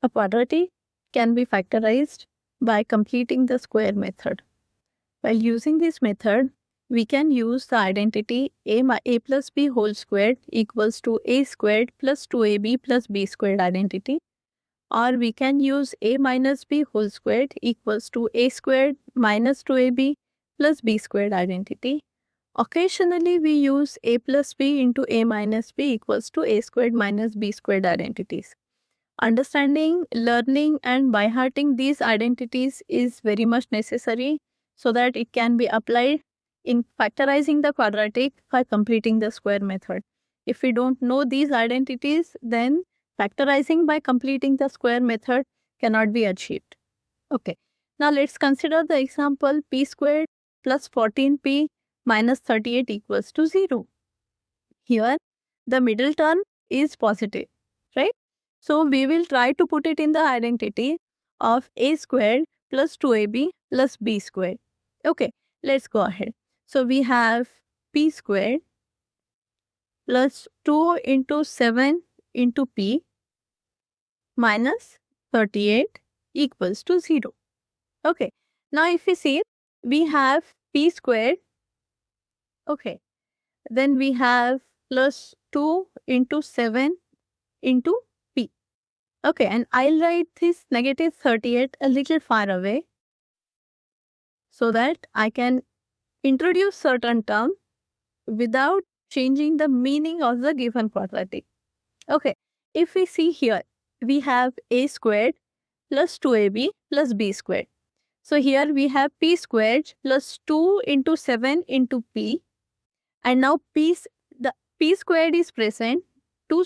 A quadratic can be factorized by completing the square method. While using this method, we can use the identity a plus b whole squared equals to a squared plus 2ab plus b squared identity. Or we can use a minus b whole squared equals to a squared minus 2ab plus b squared identity. Occasionally, we use a plus b into a minus b equals to a squared minus b squared identities. Understanding, learning, and by-hearting these identities is very much necessary so that it can be applied in factorizing the quadratic by completing the square method. If we don't know these identities, then factorizing by completing the square method cannot be achieved. Okay, now let's consider the example p squared plus 14p minus 38 equals to 0. Here, the middle term is positive, right? So we will try to put it in the identity of a squared plus 2ab plus b squared. Okay, let's go ahead. So we have p squared plus 2 into 7 into p minus 38 equals to 0. Okay, now if we see, we have p squared. Okay, then we have plus 2 into 7 into p. Okay, and I'll write this negative 38 a little far away so that I can introduce certain term without changing the meaning of the given quadratic. Okay, if we see here, we have a squared plus 2ab plus b squared. So here we have p squared plus 2 into 7 into p. And now the p squared is present, 2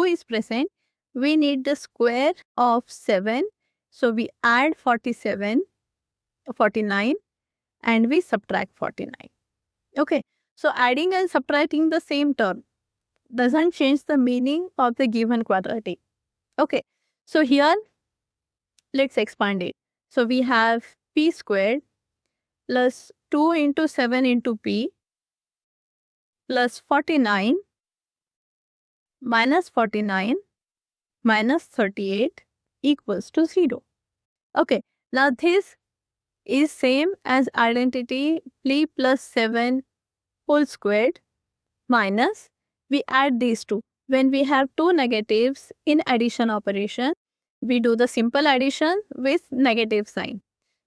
is present. We need the square of 7. So we add 49 and we subtract 49. Okay, so adding and subtracting the same term doesn't change the meaning of the given quadratic. Okay, so here let's expand it. So we have p squared plus 2 into 7 into p plus 49 minus 49 minus 38 equals to 0. Okay, now this is same as identity p plus 7 whole squared minus, we add these two. When we have two negatives in addition operation, we do the simple addition with negative sign.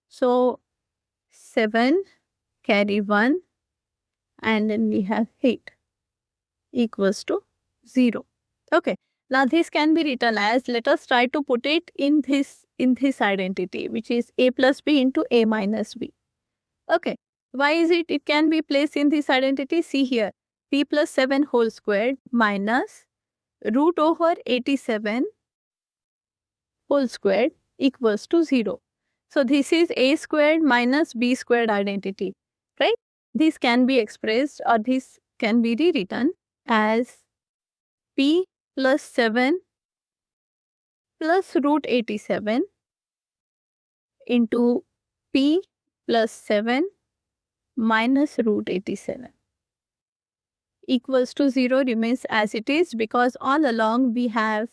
So 7 carry 1 and then we have 8 equals to 0. Okay, now this can be written as, let us try to put it in this identity, which is a plus b into a minus b. Okay, why is it? It can be placed in this identity. See here, p plus 7 whole squared minus root over 87 whole squared equals to 0. So this is a squared minus b squared identity, right? This can be expressed or this can be rewritten as p plus 7 plus root 87 into p plus 7 minus root 87 equals to 0 remains as it is because all along we have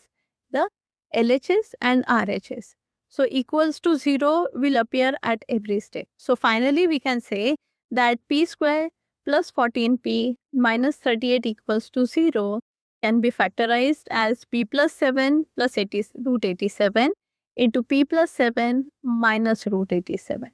the LHS and RHS. So equals to 0 will appear at every step. So finally we can say that p square plus 14p minus 38 equals to 0 can be factorized as p plus 7 plus root 87 into p plus 7 minus root 87.